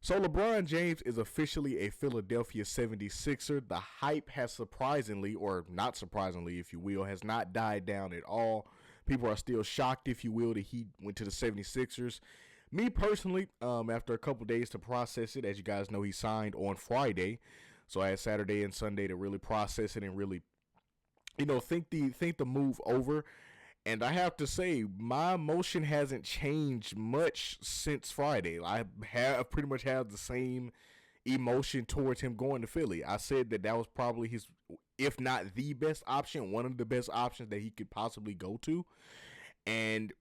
So LeBron James is officially a Philadelphia 76er. The hype has surprisingly, or not surprisingly, if you will, has not died down at all. People are still shocked, if you will, that he went to the 76ers. Me personally, after a couple days to process it, as you guys know, he signed on Friday. So I had Saturday and Sunday to really process it and really, think the move over. And I have to say, my emotion hasn't changed much since Friday. I have pretty much had the same emotion towards him going to Philly. I said that was probably his, if not the best option, one of the best options that he could possibly go to. And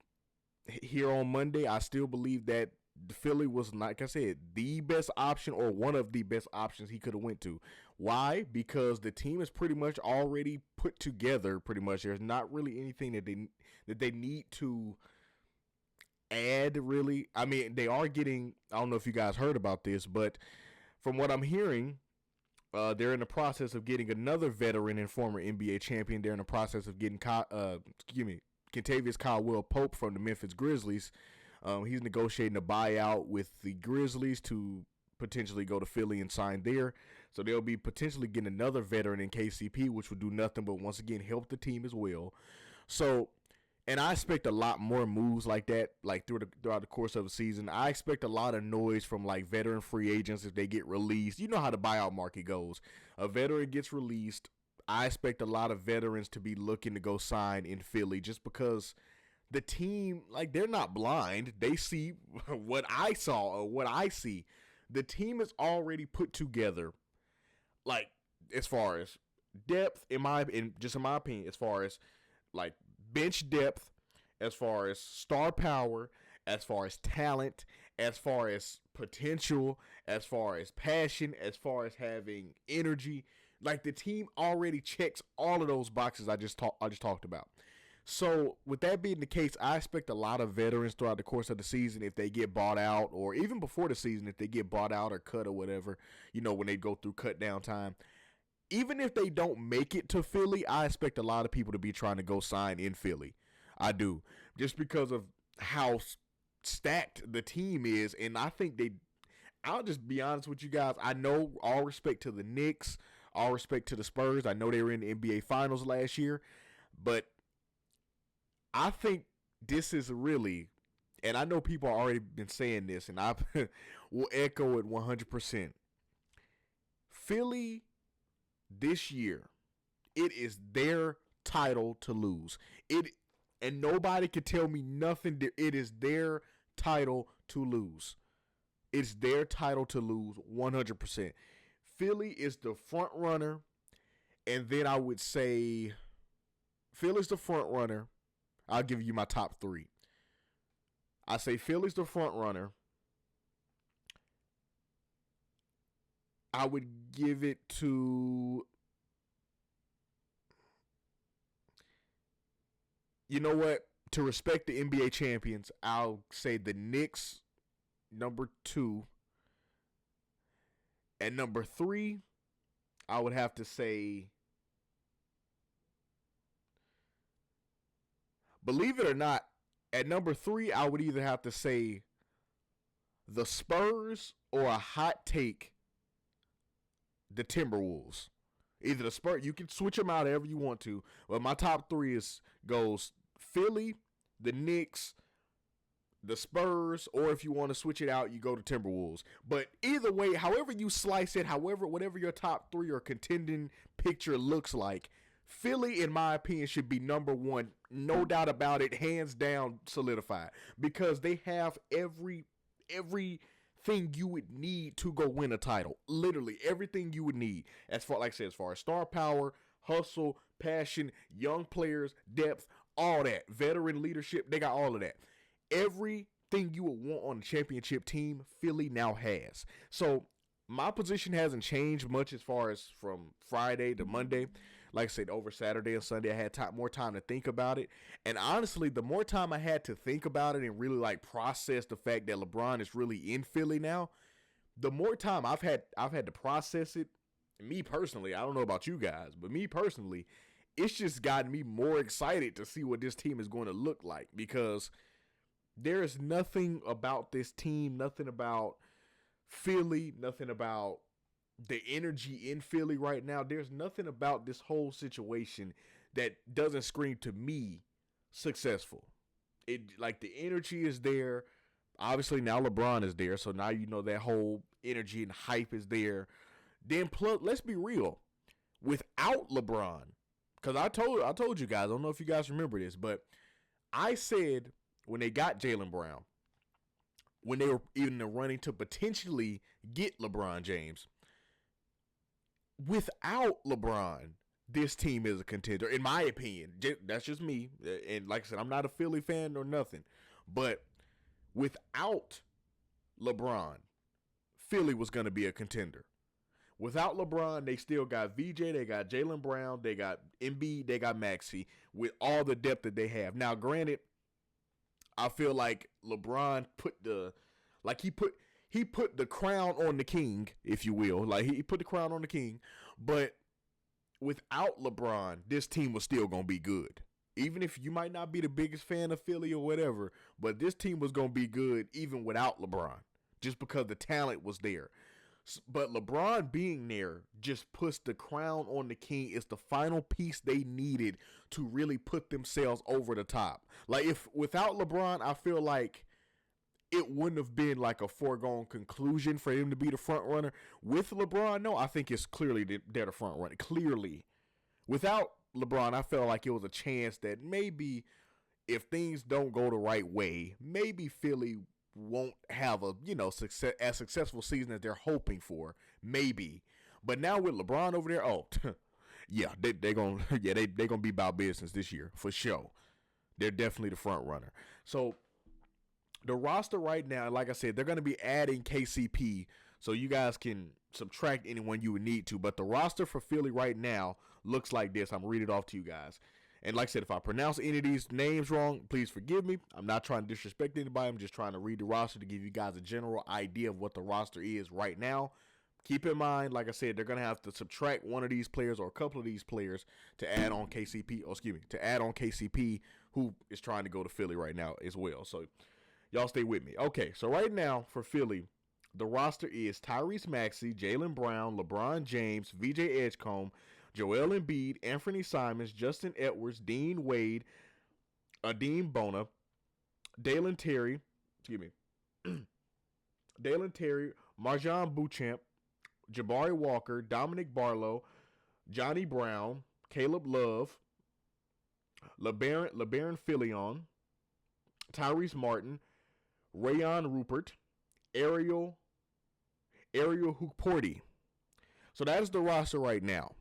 here on Monday, I still believe that Philly was, like I said, the best option or one of the best options he could have went to. Why? Because the team is pretty much already put together. Pretty much, there's not really anything that they need to add. Really, I mean, they are getting. I don't know if you guys heard about this, but from what I'm hearing, they're in the process of getting another veteran and former NBA champion. They're in the process of getting Kentavious Caldwell-Pope from the Memphis Grizzlies. He's negotiating a buyout with the Grizzlies to potentially go to Philly and sign there. So they'll be potentially getting another veteran in KCP, which will do nothing but once again help the team as well. So, and I expect a lot more moves like that, like throughout the course of a season. I expect a lot of noise from like veteran free agents if they get released. You know how the buyout market goes. A veteran gets released. I expect a lot of veterans to be looking to go sign in Philly just because the team, like, they're not blind. They see what I saw or what I see. The team is already put together, like, as far as depth, in my opinion, as far as like bench depth, as far as star power, as far as talent, as far as potential, as far as passion, as far as having energy. Like, the team already checks all of those boxes I just talked about. So, with that being the case, I expect a lot of veterans throughout the course of the season, if they get bought out, or even before the season, if they get bought out or cut or whatever, when they go through cut down time. Even if they don't make it to Philly, I expect a lot of people to be trying to go sign in Philly. I do. Just because of how stacked the team is, and I think I'll just be honest with you guys. I know, all respect to the Knicks, all respect to the Spurs. I know they were in the NBA Finals last year, but I think this is really, and I know people have already been saying this, and I will echo it 100%. Philly, this year, it is their title to lose. And nobody can tell me nothing. It is their title to lose. It's their title to lose 100%. Philly is the front runner, and then I would say Philly's the front runner. I'll give you my top three. I say Philly's the front runner. I would give it to, you know what? To respect the NBA champions, I'll say the Knicks, number 2. And number 3, I would have to say, believe it or not, at number 3, I would either have to say the Spurs or a hot take, the Timberwolves. Either the Spurs, you can switch them out however you want to, but my top 3 goes Philly, the Knicks, the Spurs, or if you want to switch it out, you go to Timberwolves. But either way, however you slice it, whatever your top 3 or contending picture looks like, Philly, in my opinion, should be number 1. No doubt about it. Hands down, solidified. Because they have everything you would need to go win a title. Literally, everything you would need. As far as star power, hustle, passion, young players, depth, all that. Veteran leadership, they got all of that. Everything you would want on a championship team, Philly now has. So, my position hasn't changed much as far as from Friday to Monday. Like I said, over Saturday and Sunday, I had more time to think about it. And honestly, the more time I had to think about it and really process the fact that LeBron is really in Philly now, the more time I've had to process it. Me personally, I don't know about you guys, but me personally, it's just gotten me more excited to see what this team is going to look like, because there is nothing about this team, nothing about Philly, nothing about the energy in Philly right now. There's nothing about this whole situation that doesn't scream to me successful. It like the energy is there. Obviously now LeBron is there, so now you know that whole energy and hype is there. Then plus, let's be real, without LeBron, because I told you guys, I don't know if you guys remember this, but I said when they got Jaylen Brown, when they were in the running to potentially get LeBron James, without LeBron, this team is a contender, in my opinion. That's just me. And like I said, I'm not a Philly fan or nothing. But without LeBron, Philly was going to be a contender. Without LeBron, they still got VJ, they got Jaylen Brown, they got Embiid, they got Maxey with all the depth that they have. Now, granted, I feel like LeBron he put the crown on the king, if you will. Like he put the crown on the king, but without LeBron, this team was still gonna be good. Even if you might not be the biggest fan of Philly or whatever, but this team was gonna be good even without LeBron, just because the talent was there. But LeBron being there just puts the crown on the king. It's the final piece they needed to really put themselves over the top. Like if without LeBron, I feel like it wouldn't have been like a foregone conclusion for him to be the front runner. With LeBron, no, I think it's clearly they're the front runner. Clearly. Without LeBron, I felt like it was a chance that maybe if things don't go the right way, maybe Philly won't have a as successful season as they're hoping for. Maybe. But now with LeBron over there, yeah, they're gonna be about business this year for sure. They're definitely the front runner. So the roster right now, like I said, they're going to be adding KCP, so you guys can subtract anyone you would need to. But the roster for Philly right now looks like this. I'm going to read it off to you guys. And like I said, if I pronounce any of these names wrong, please forgive me. I'm not trying to disrespect anybody. I'm just trying to read the roster to give you guys a general idea of what the roster is right now. Keep in mind, like I said, they're going to have to subtract one of these players or a couple of these players to add on KCP, who is trying to go to Philly right now as well. So y'all stay with me. Okay, so right now for Philly, the roster is Tyrese Maxey, Jaylen Brown, LeBron James, VJ Edgecombe, Joel Embiid, Anthony Simons, Justin Edwards, Dean Wade, Adeem Bona, Dalen Terry, Marjan Beauchamp, Jabari Walker, Dominic Barlow, Johnny Brown, Caleb Love, LeBaron Filion, Tyrese Martin, Rayon Rupert, Ariel Hukporti. So that is the roster right now.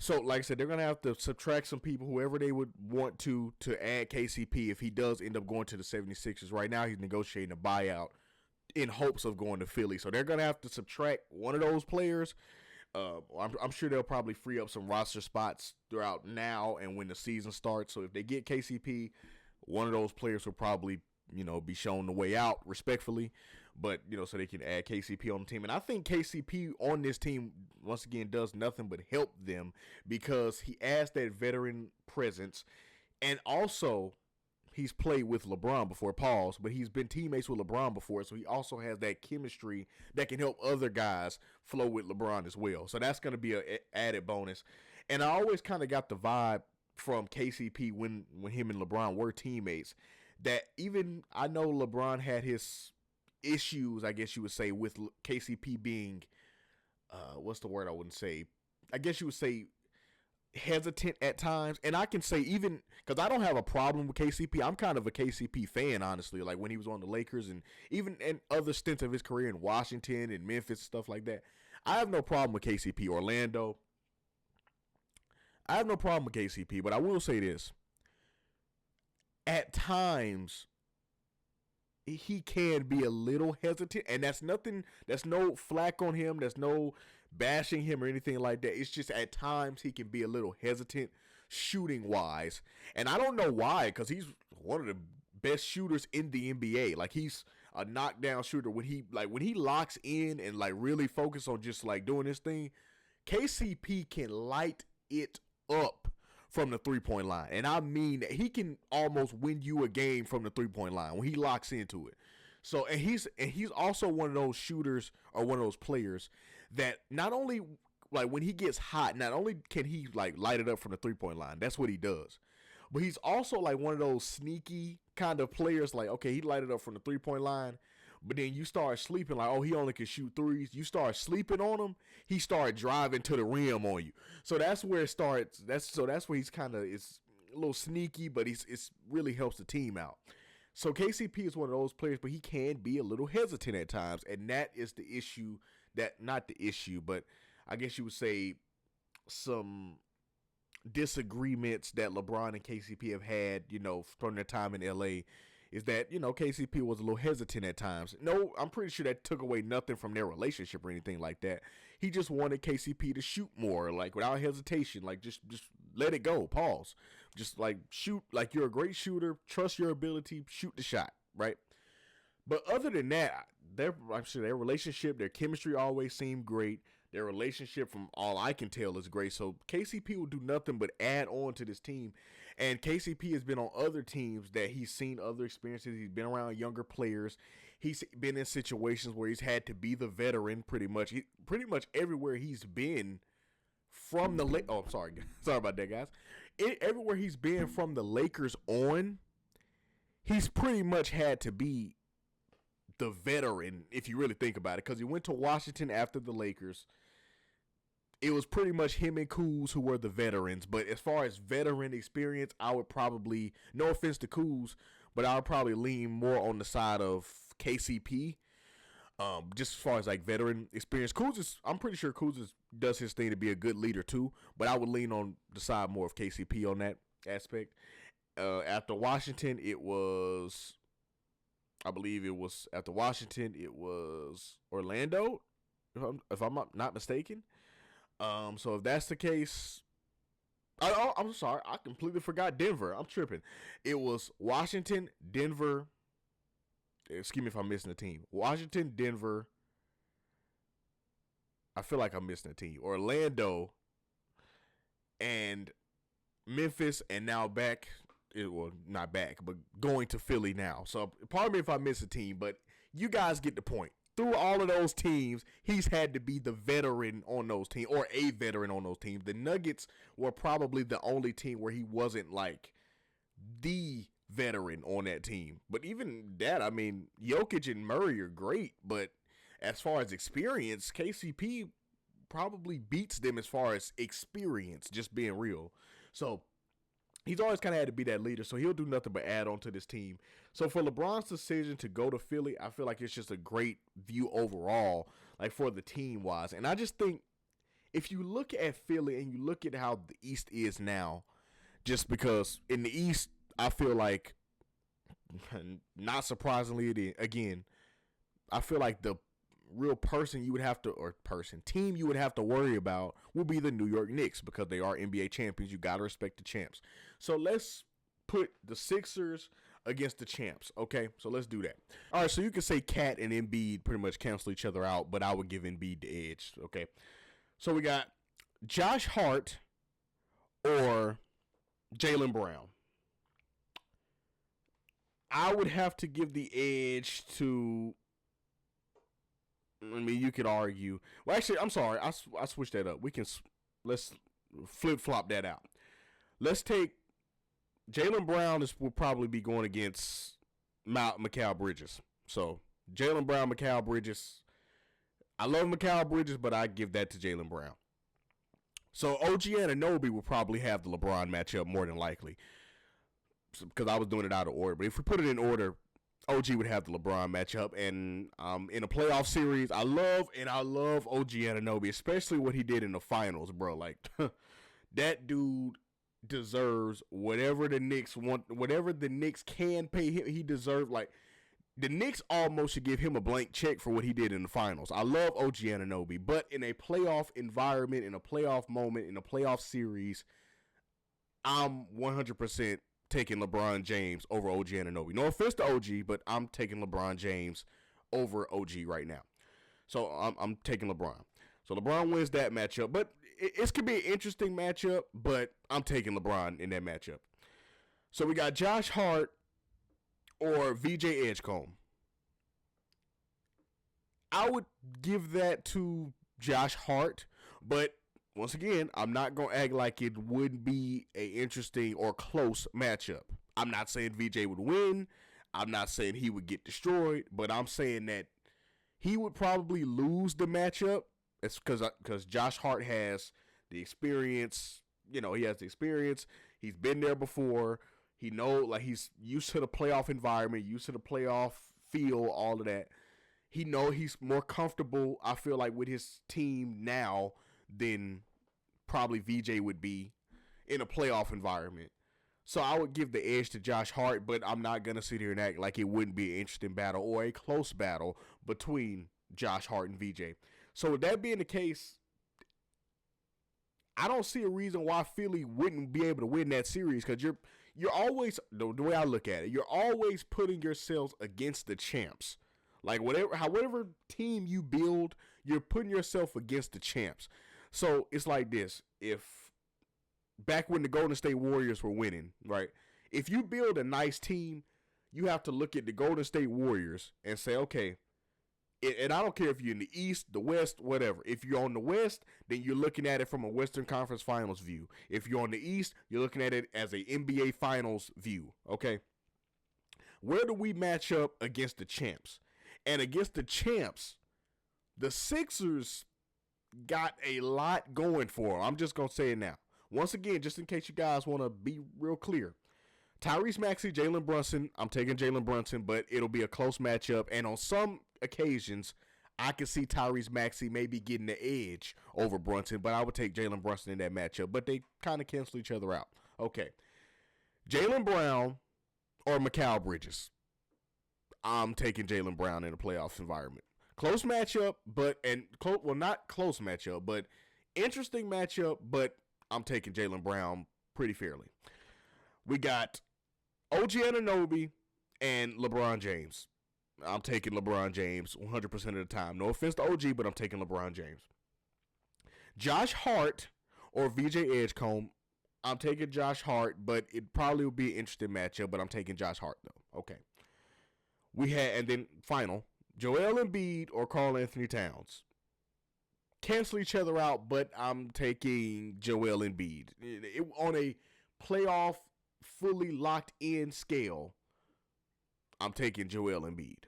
So, like I said, they're going to have to subtract some people, whoever they would want to add KCP if he does end up going to the 76ers. Right now, he's negotiating a buyout in hopes of going to Philly. So they're going to have to subtract one of those players. I'm sure they'll probably free up some roster spots throughout now and when the season starts. So if they get KCP, one of those players will probably, be shown the way out respectfully. But, so they can add KCP on the team. And I think KCP on this team, once again, does nothing but help them because he adds that veteran presence. And also, he's played with LeBron before, but he's been teammates with LeBron before. So he also has that chemistry that can help other guys flow with LeBron as well. So that's going to be an added bonus. And I always kind of got the vibe from KCP when him and LeBron were teammates that even I know LeBron had his issues, I guess you would say, with KCP being, what's the word I wouldn't say? I guess you would say hesitant at times. And I can say even, because I don't have a problem with KCP. I'm kind of a KCP fan, honestly, like when he was on the Lakers and even in other stints of his career in Washington and Memphis, stuff like that. I have no problem with KCP. Orlando, I have no problem with KCP, but I will say this. At times, he can be a little hesitant, and that's no flack on him, that's no bashing him or anything like that. It's just at times he can be a little hesitant shooting wise, and I don't know why, because he's one of the best shooters in the NBA. Like, he's a knockdown shooter. When he locks in and like really focus on just like doing this thing, KCP can light it up from the three-point line. And I mean, he can almost win you a game from the three-point line when he locks into it. So and he's also one of those shooters or one of those players that not only like when he gets hot, not only can he like light it up from the 3-point line, that's what he does. But he's also like one of those sneaky kind of players, like, okay, he light it up from the 3-point line, but then you start sleeping, like, oh, he only can shoot threes. You start sleeping on him, he start driving to the rim on you. So that's where it starts. That's where he's kind of, it's a little sneaky, but it's really helps the team out. So KCP is one of those players, but he can be a little hesitant at times, and that is the issue. Not the issue, but I guess you would say some disagreements that LeBron and KCP have had, from their time in LA, is that, KCP was a little hesitant at times. No, I'm pretty sure that took away nothing from their relationship or anything like that. He just wanted KCP to shoot more, like without hesitation, like just let it go, pause. Just like shoot, like you're a great shooter, trust your ability, shoot the shot, right? But other than that, I'm sure their relationship, their chemistry always seemed great. Their relationship, from all I can tell, is great. So KCP will do nothing but add on to this team. And KCP has been on other teams that he's seen other experiences. He's been around younger players. He's been in situations where he's had to be the veteran pretty much. Pretty much everywhere he's been from the – oh, I'm sorry. Sorry about that, guys. Everywhere he's been from the Lakers on, he's pretty much had to be the veteran, if you really think about it, because he went to Washington after the Lakers. It was pretty much him and Kuz who were the veterans. But as far as veteran experience, I would probably, no offense to Kuz, but I would probably lean more on the side of KCP. Just as far as like veteran experience, I'm pretty sure Kuz does his thing to be a good leader too. But I would lean on the side more of KCP on that aspect. After Washington, I believe it was after Washington, it was Orlando, if I'm not mistaken. So if that's the case, I'm sorry, I completely forgot Denver. I'm tripping. It was Washington, Denver. Excuse me if I'm missing a team. Washington, Denver. I feel like I'm missing a team. Orlando and Memphis, and now back. Well, not back, but going to Philly now. So pardon me if I miss a team, but you guys get the point. Through all of those teams, he's had to be the veteran on those teams, or a veteran on those teams. The Nuggets were probably the only team where he wasn't like the veteran on that team. But even that, I mean, Jokic and Murray are great, but as far as experience, KCP probably beats them as far as experience, just being real. So he's always kind of had to be that leader, so he'll do nothing but add on to this team. So for LeBron's decision to go to Philly, I feel like it's just a great view overall, like for the team-wise. And I just think if you look at Philly and you look at how the East is now, just because in the East, I feel like, not surprisingly, again, I feel like the real person you would have to, or team you would have to worry about will be the New York Knicks, because they are NBA champions. You got to respect the champs. So let's put the Sixers against the champs, okay? So let's do that. All right, so you can say Cat and Embiid pretty much cancel each other out, but I would give Embiid the edge, okay? So we got Josh Hart or Jaylen Brown. I would have to give the edge to, I mean, you could argue. Well, actually, I'm sorry. I switched that up. Let's flip-flop that out. Let's take Jaylen Brown will probably be going against Mikal Bridges. So, Jaylen Brown, Mikal Bridges. I love Mikal Bridges, but I give that to Jaylen Brown. So, OG Anunoby will probably have the LeBron matchup more than likely, because I was doing it out of order. But if we put it in order, OG would have the LeBron matchup. And in a playoff series, I love OG Anunoby, especially what he did in the finals, bro. Like, that dude deserves whatever the Knicks want, whatever the Knicks can pay him. He deserves, like, the Knicks almost should give him a blank check for what he did in the finals. I love OG Anunoby, but in a playoff environment, in a playoff moment, in a playoff series, I'm 100% taking LeBron James over OG Anunoby. No offense to OG, but I'm taking LeBron James over OG right now. So I'm taking LeBron. So LeBron wins that matchup, but it could be an interesting matchup, but I'm taking LeBron in that matchup. So we got Josh Hart or VJ Edgecombe. I would give that to Josh Hart, but once again, I'm not gonna act like it wouldn't be a interesting or close matchup. I'm not saying VJ would win. I'm not saying he would get destroyed, but I'm saying that he would probably lose the matchup. It's because Josh Hart has the experience. You know, he has the experience. He's been there before. He's used to the playoff environment, used to the playoff feel, all of that. He's more comfortable, I feel like, with his team now than probably VJ would be in a playoff environment. So I would give the edge to Josh Hart, but I'm not going to sit here and act like it wouldn't be an interesting battle or a close battle between Josh Hart and VJ. So with that being the case, I don't see a reason why Philly wouldn't be able to win that series, because you're always, the way I look at it, you're always putting yourselves against the champs. Like however team you build, you're putting yourself against the champs. So it's like this: if back when the Golden State Warriors were winning, right? If you build a nice team, you have to look at the Golden State Warriors and say, okay, and I don't care if you're in the East, the West, whatever. If you're on the West, then you're looking at it from a Western Conference Finals view. If you're on the East, you're looking at it as a NBA Finals view, okay? Where do we match up against the champs? And against the champs, the Sixers got a lot going for them. I'm just going to say it now. Once again, just in case you guys want to be real clear. Tyrese Maxey, Jalen Brunson. I'm taking Jalen Brunson, but it'll be a close matchup. And on some occasions, I can see Tyrese Maxey maybe getting the edge over Brunson, but I would take Jalen Brunson in that matchup. But they kind of cancel each other out. Okay. Jaylen Brown or Mikal Bridges. I'm taking Jaylen Brown in a playoff environment. Close matchup, not close matchup, but interesting matchup, but I'm taking Jaylen Brown pretty fairly. We got OG Anunoby and LeBron James. I'm taking LeBron James 100% of the time. No offense to OG, but I'm taking LeBron James. Josh Hart or VJ Edgecombe. I'm taking Josh Hart, but it probably will be an interesting matchup, but I'm taking Josh Hart, though. Okay. And then final, Joel Embiid or Karl Anthony Towns. Cancel each other out, but I'm taking Joel Embiid. On a playoff, fully locked in scale, I'm taking Joel Embiid.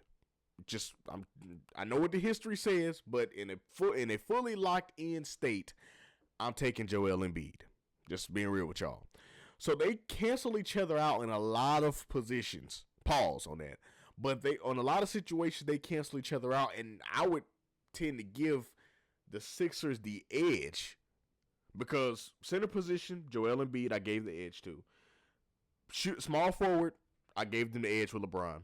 I know what the history says, but in a fully locked in state, I'm taking Joel Embiid. Just being real with y'all. So they cancel each other out in a lot of positions. Pause on that. But on a lot of situations, they cancel each other out, and I would tend to give the Sixers the edge because center position, Joel Embiid, I gave the edge to. Small forward, I gave them the edge with LeBron.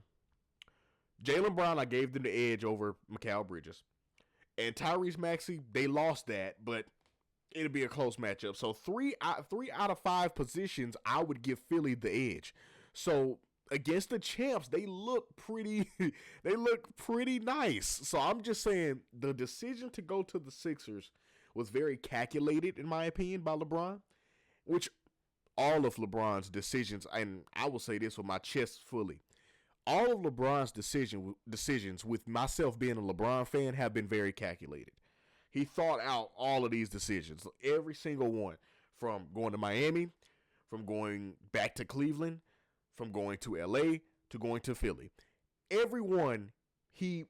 Jaylen Brown, I gave them the edge over Mikal Bridges. And Tyrese Maxey, they lost that, but it'll be a close matchup. So three out of 5 positions, I would give Philly the edge. So against the champs, they look pretty nice. So I'm just saying the decision to go to the Sixers was very calculated, in my opinion, by LeBron, which all of LeBron's decisions, and I will say this with my chest fully, all of LeBron's decisions, with myself being a LeBron fan, have been very calculated. He thought out all of these decisions, every single one, from going to Miami, from going back to Cleveland, from going to LA to going to Philly. Everyone, he,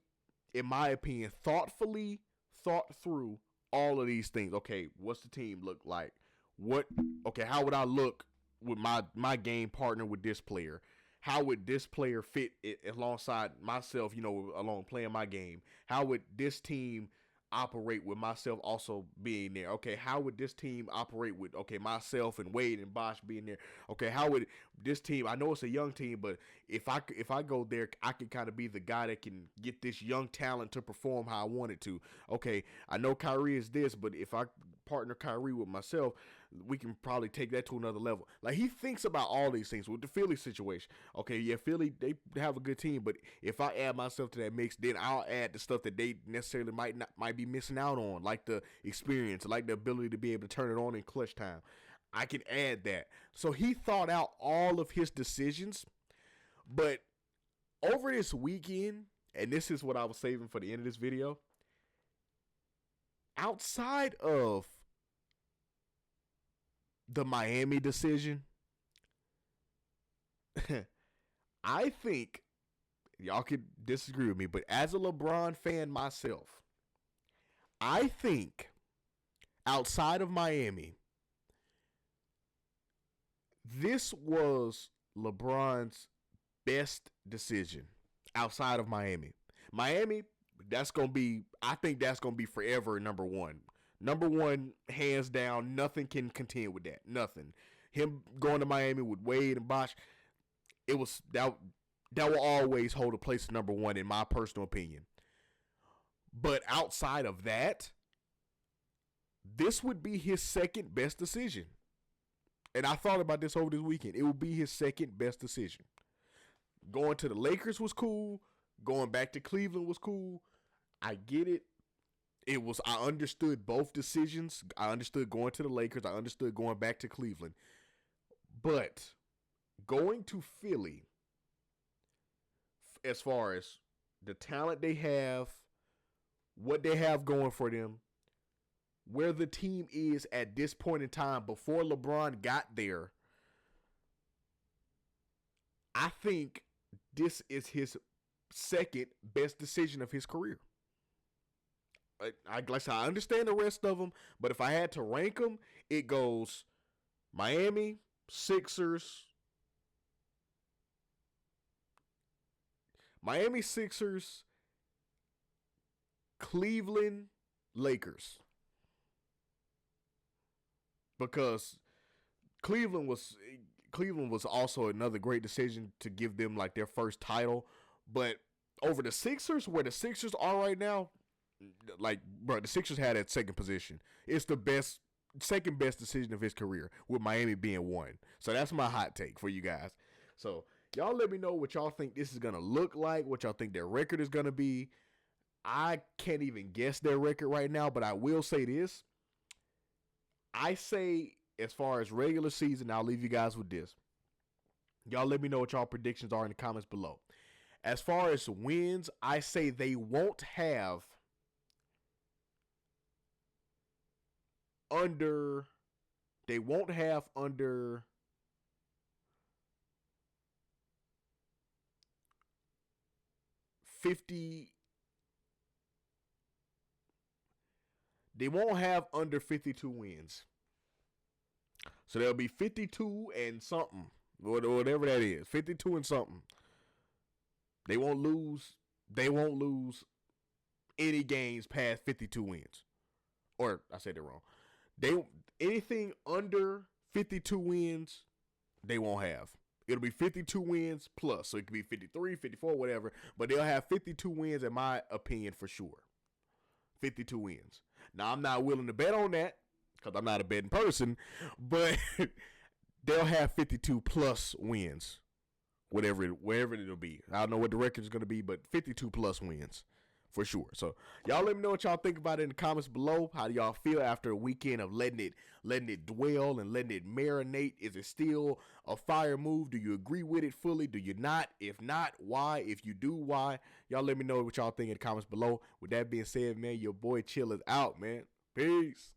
in my opinion, thoughtfully thought through all of these things. Okay, what's the team look like? How would I look with my game partner with this player? How would this player fit alongside myself, along playing my game? How would this team operate with myself also being there? Okay, how would this team operate with, myself and Wade and Bosh being there? Okay, how would this team, I know it's a young team, but if I go there, I can kind of be the guy that can get this young talent to perform how I want it to. Okay, I know Kyrie is this, but if I partner Kyrie with myself, we can probably take that to another level. Like, he thinks about all these things with the Philly situation. Okay, yeah, Philly, they have a good team, but if I add myself to that mix, then I'll add the stuff that they necessarily might be missing out on, like the experience, like the ability to be able to turn it on in clutch time. I can add that. So he thought out all of his decisions, but over this weekend, and this is what I was saving for the end of this video. Outside of the Miami decision, I think y'all could disagree with me, but as a LeBron fan myself, I think outside of Miami, this was LeBron's best decision outside of Miami. Miami, I think that's going to be forever number one. Number one, hands down, nothing can contend with that. Nothing. Him going to Miami with Wade and Bosh, it was that will always hold a place number one in my personal opinion. But outside of that, this would be his second best decision. And I thought about this over this weekend. It would be his second best decision. Going to the Lakers was cool. Going back to Cleveland was cool. I get it. I understood both decisions. I understood going to the Lakers. I understood going back to Cleveland. But going to Philly, as far as the talent they have, what they have going for them, where the team is at this point in time before LeBron got there, I think this is his second best decision of his career. Like I said, I understand the rest of them, but if I had to rank them, it goes Miami, Sixers, Cleveland, Lakers. Because Cleveland was also another great decision to give them like their first title. But over the Sixers, where the Sixers are right now, like, bro, the Sixers had that second position. It's the second best decision of his career, with Miami being one. So that's my hot take for you guys. So y'all let me know what y'all think this is going to look like, what y'all think their record is going to be. I can't even guess their record right now, but I will say this. I say, as far as regular season, I'll leave you guys with this. Y'all let me know what y'all predictions are in the comments below. As far as wins, I say they won't have under 50. They won't have under 52 wins. So there'll be 52 and something, whatever that is, 52 and something. They won't lose any games past 52 wins. Or I said it wrong. Anything under 52 wins, they won't have. It'll be 52 wins plus. So it could be 53, 54, whatever. But they'll have 52 wins, in my opinion, for sure. 52 wins. Now, I'm not willing to bet on that because I'm not a betting person, but they'll have 52 plus wins, wherever it'll be. I don't know what the record is going to be, but 52 plus wins for sure. So y'all let me know what y'all think about it in the comments below. How do y'all feel after a weekend of letting it dwell and letting it marinate? Is it still a fire move? Do you agree with it fully? Do you not? If not, why? If you do, why? Y'all let me know what y'all think in the comments below. With that being said, man, your boy Chill is out, man. Peace.